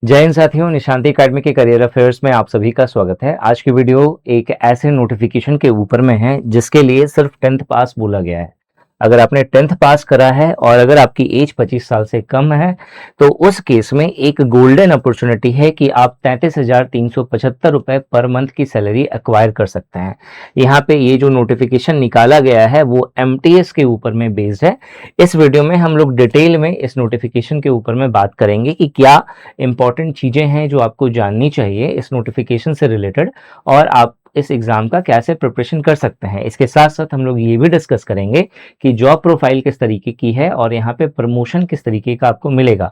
जय हिंद साथियों, निशांति एकेडमी के करियर अफेयर्स में आप सभी का स्वागत है। आज की वीडियो एक ऐसे नोटिफिकेशन के ऊपर में है जिसके लिए सिर्फ 10th पास बोला गया है। अगर आपने 10th पास करा है और अगर आपकी एज 25 साल से कम है तो उस केस में एक गोल्डन अपॉर्चुनिटी है कि आप 33,375 रुपए पर मंथ की सैलरी एक्वायर कर सकते हैं। यहाँ पे ये जो नोटिफिकेशन निकाला गया है वो एमटीएस के ऊपर में बेस्ड है। इस वीडियो में हम लोग डिटेल में इस नोटिफिकेशन के ऊपर में बात करेंगे कि क्या इंपॉर्टेंट चीज़ें हैं जो आपको जाननी चाहिए इस नोटिफिकेशन से रिलेटेड और आप इस एग्ज़ाम का कैसे प्रिपरेशन कर सकते हैं। इसके साथ साथ हम लोग ये भी डिस्कस करेंगे कि जॉब प्रोफाइल किस तरीके की है और यहाँ पे प्रमोशन किस तरीके का आपको मिलेगा।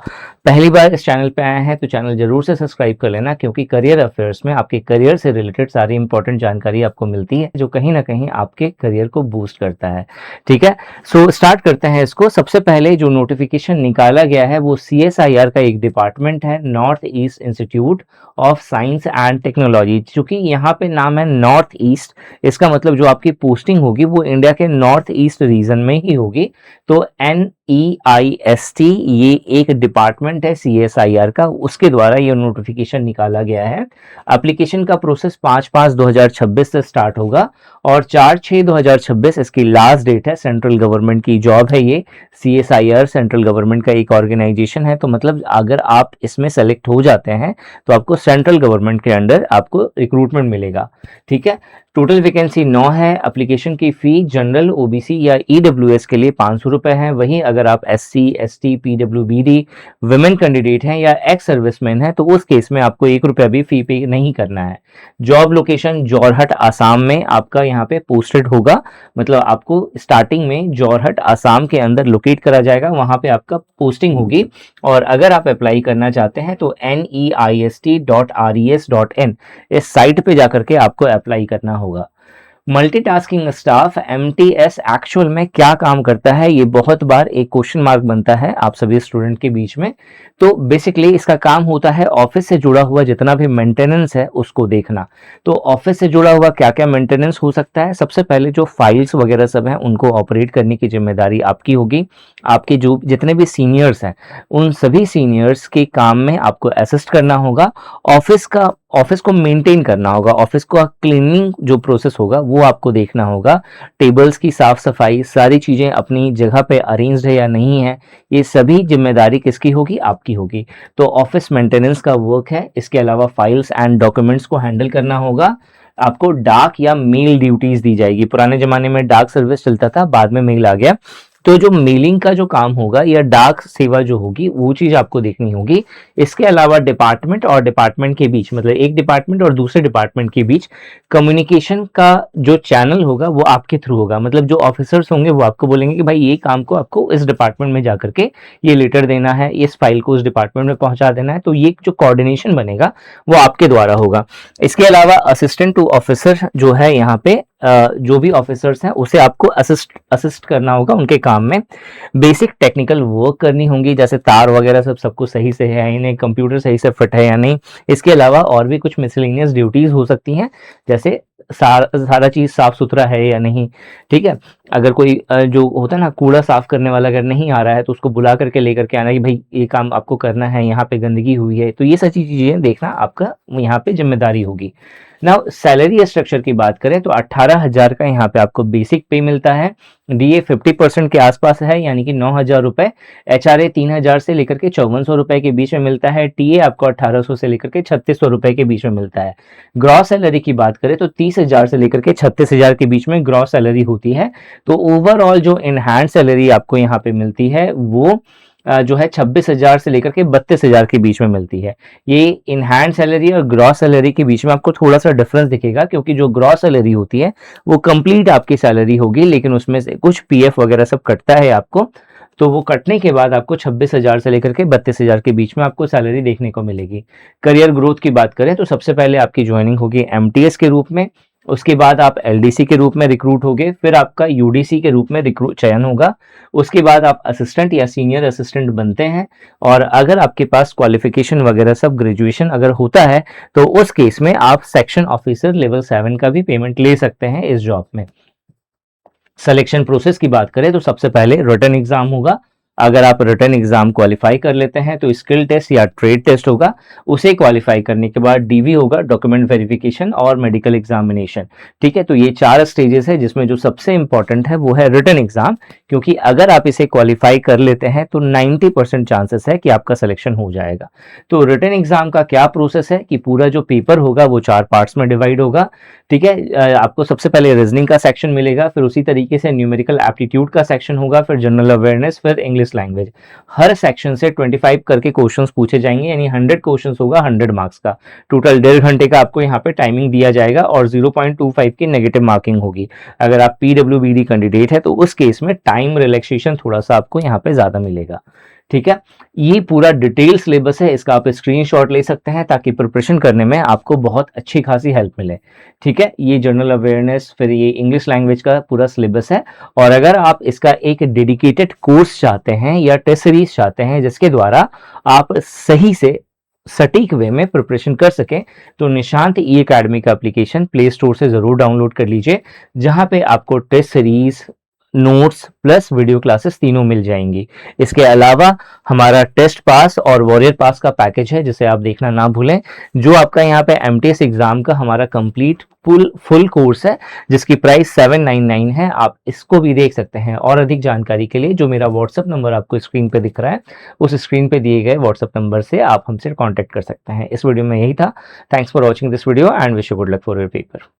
पहली बार इस चैनल पे आए हैं तो चैनल जरूर से सब्सक्राइब कर लेना, क्योंकि करियर अफेयर्स में आपके करियर से रिलेटेड सारी इंपॉर्टेंट जानकारी आपको मिलती है जो कहीं ना कहीं आपके करियर को बूस्ट करता है। ठीक है, सो स्टार्ट करते हैं इसको। सबसे पहले जो नोटिफिकेशन निकाला गया है वो CSIR का एक डिपार्टमेंट है, north east institute of science and technology. चूंकि यहाँ पे नाम है नॉर्थ ईस्ट, इसका मतलब जो आपकी पोस्टिंग होगी वो इंडिया के नॉर्थ ईस्ट रीजन में ही होगी। तो NEIST ये एक डिपार्टमेंट है CSIR का, उसके द्वारा ये नोटिफिकेशन निकाला गया है। एप्लीकेशन का प्रोसेस 5/5/2026 से स्टार्ट होगा और 4/6/2026 इसकी लास्ट डेट है। सेंट्रल गवर्नमेंट की जॉब है ये। CSIR सेंट्रल गवर्नमेंट का एक ऑर्गेनाइजेशन है, तो मतलब अगर आप इसमें सेलेक्ट हो जाते हैं तो आपको सेंट्रल गवर्नमेंट के अंडर आपको रिक्रूटमेंट मिलेगा। ठीक है, टोटल वैकेंसी 9 है। एप्लीकेशन की फी जनरल, OBC या EWS के लिए 500 रुपए है। वहीं अगर आप SC ST PWBD women candidate हैं या एक्स सर्विसमैन है तो उस केस में आपको 1 रुपया भी फी पे नहीं करना है। जॉब लोकेशन जोरहट आसाम में आपका यहाँ पे पोस्टेड होगा, मतलब आपको स्टार्टिंग में जोरहट आसाम के अंदर लोकेट करा जाएगा, वहां पे आपका पोस्टिंग होगी। और अगर आप अप्लाई करना चाहते हैं तो neist.res.in इस साइट पे जाकर के आपको अप्लाई करना होगा। मल्टीटास्किंग स्टाफ MTS एक्चुअल में क्या काम करता है, ये बहुत बार एक क्वेश्चन मार्क बनता है आप सभी स्टूडेंट के बीच में। तो बेसिकली इसका काम होता है ऑफिस से जुड़ा हुआ जितना भी मेंटेनेंस है उसको देखना। तो ऑफिस से जुड़ा हुआ क्या क्या मेंटेनेंस हो सकता है, सबसे पहले जो फाइल्स वगैरह सब हैं उनको ऑपरेट करने की जिम्मेदारी आपकी होगी। आपके जो जितने भी सीनियर्स हैं उन सभी सीनियर्स के काम में आपको असिस्ट करना होगा। ऑफिस को मेंटेन करना होगा, ऑफिस को क्लीनिंग जो प्रोसेस होगा वो आपको देखना होगा। टेबल्स की साफ सफाई, सारी चीजें अपनी जगह पे अरेंज्ड है या नहीं है, ये सभी जिम्मेदारी किसकी होगी, आपकी होगी। तो ऑफिस मेंटेनेंस का वर्क है। इसके अलावा फाइल्स एंड डॉक्यूमेंट्स को हैंडल करना होगा। आपको डाक या मेल ड्यूटीज दी जाएगी। पुराने जमाने में डाक सर्विस चलता था, बाद में मेल आ गया। तो जो मेलिंग का जो काम होगा या डाक सेवा जो होगी वो चीज आपको देखनी होगी। इसके अलावा डिपार्टमेंट और डिपार्टमेंट के बीच, मतलब एक डिपार्टमेंट और दूसरे डिपार्टमेंट के बीच कम्युनिकेशन का जो चैनल होगा वो आपके थ्रू होगा। मतलब जो ऑफिसर्स होंगे वो आपको बोलेंगे कि भाई ये काम को आपको इस डिपार्टमेंट में जाकर के ये लेटर देना है, इस फाइल को उस डिपार्टमेंट में पहुंचा देना है। तो ये जो कोऑर्डिनेशन बनेगा वो आपके द्वारा होगा। इसके अलावा असिस्टेंट टू ऑफिसर जो है यहाँ पे, जो भी ऑफिसर्स हैं उसे आपको असिस्ट करना होगा उनके काम में। बेसिक टेक्निकल वर्क करनी होंगी, जैसे तार वगैरह सब कुछ सही से है या नहीं, कंप्यूटर सही से फिट है या नहीं। इसके अलावा और भी कुछ मिसलेनियस ड्यूटीज हो सकती हैं, जैसे सारा चीज साफ सुथरा है या नहीं। ठीक है, अगर कोई जो होता है ना कूड़ा साफ करने वाला अगर नहीं आ रहा है तो उसको बुला करके लेकर के आना कि भाई ये काम आपको करना है, यहाँ पे गंदगी हुई है। तो ये सारी चीजें देखना आपका यहाँ पे जिम्मेदारी होगी। नाउ सैलरी स्ट्रक्चर की बात करें तो 18,000 का यहाँ पे आपको बेसिक पे मिलता है। DA 50% के आसपास है, यानी कि 9,000 रुपए। HRA 3,000 से लेकर के 5,400 रुपए के बीच में मिलता है। TA आपको 1,800 से लेकर के 3,600 रुपए के बीच में मिलता है। ग्रॉस सैलरी की बात करें तो 30,000 से लेकर के 36,000 के बीच में ग्रॉस सैलरी होती है। तो ओवरऑल जो इनहैंड सैलरी आपको यहाँ पे मिलती है वो जो है 26,000 से लेकर के 32,000 के बीच में मिलती है। ये इन हैंड सैलरी और ग्रॉस सैलरी के बीच में आपको थोड़ा सा डिफरेंस दिखेगा, क्योंकि जो ग्रॉस सैलरी होती है वो कंप्लीट आपकी सैलरी होगी, लेकिन उसमें से कुछ PF वगैरह सब कटता है आपको। तो वो कटने के बाद आपको 26,000 से लेकर के 32,000 के बीच में आपको सैलरी देखने को मिलेगी। करियर ग्रोथ की बात करें तो सबसे पहले आपकी ज्वाइनिंग होगी MTS के रूप में, उसके बाद आप LDC के रूप में रिक्रूट होगे, फिर आपका UDC के रूप में रिक्रूट चयन होगा। उसके बाद आप असिस्टेंट या सीनियर असिस्टेंट बनते हैं, और अगर आपके पास क्वालिफिकेशन वगैरह सब ग्रेजुएशन अगर होता है तो उस केस में आप सेक्शन ऑफिसर लेवल 7 का भी पेमेंट ले सकते हैं इस जॉब में। सिलेक्शन प्रोसेस की बात करें तो सबसे पहले रिटन एग्जाम होगा। अगर आप रिटन एग्जाम क्वालिफाई कर लेते हैं तो स्किल टेस्ट या ट्रेड टेस्ट होगा, उसे क्वालिफाई करने के बाद डीवी होगा, डॉक्यूमेंट वेरिफिकेशन और मेडिकल एग्जामिनेशन। ठीक है, तो ये 4 स्टेजेस है जिसमें जो सबसे इंपॉर्टेंट है वो है रिटन एग्जाम, क्योंकि अगर आप इसे क्वालिफाई कर लेते हैं तो 90% चांसेस है कि आपका सिलेक्शन हो जाएगा। तो रिटन एग्जाम का क्या प्रोसेस है कि पूरा जो पेपर होगा वो 4 पार्ट्स में डिवाइड होगा। ठीक है, आपको सबसे पहले रीजनिंग का सेक्शन मिलेगा, फिर उसी तरीके से न्यूमेरिकल एप्टीट्यूड का सेक्शन होगा, फिर जनरल अवेयरनेस, फिर इंग्लिश लैंग्वेज। हर सेक्शन से 25 करके क्वेश्चंस पूछे जाएंगे, यानी 100 क्वेश्चंस होगा 100 मार्क्स का। टोटल 1.5 घंटे का आपको यहाँ पे टाइमिंग दिया जाएगा और 0.25 की नेगेटिव मार्किंग होगी। अगर आप पीडब्ल्यूबीडी कैंडिडेट है तो उस केस में टाइम रिलैक्सेशन थोड़ा सा आपको यहाँ पे ज्यादा मिलेगा। ठीक है, ये पूरा डिटेल सिलेबस है, इसका आप स्क्रीनशॉट ले सकते हैं ताकि प्रिपरेशन करने में आपको बहुत अच्छी खासी हेल्प मिले। ठीक है, ये जनरल अवेयरनेस, फिर ये इंग्लिश लैंग्वेज का पूरा सिलेबस है। और अगर आप इसका एक डेडिकेटेड कोर्स चाहते हैं या टेस्ट सीरीज चाहते हैं जिसके द्वारा आप सही से सटीक वे में प्रिपरेशन कर सकें, तो निशांत ई एकेडमी का एप्लीकेशन प्ले स्टोर से जरूर डाउनलोड कर लीजिए, जहां पे आपको test series, notes plus video classes तीनों मिल जाएंगी। इसके अलावा हमारा टेस्ट पास और वॉरियर पास का पैकेज है जिसे आप देखना ना भूलें, जो आपका यहाँ पे एमटीएस एग्जाम का हमारा कंप्लीट फुल कोर्स है जिसकी प्राइस 799 है। आप इसको भी देख सकते हैं। और अधिक जानकारी के लिए जो मेरा व्हाट्सएप नंबर आपको स्क्रीन पे दिख रहा है, उस स्क्रीन पे दिए गए व्हाट्सएप नंबर से आप हमसे कांटेक्ट कर सकते हैं। इस वीडियो में यही था। Thanks for watching this video and wish you good luck for your paper.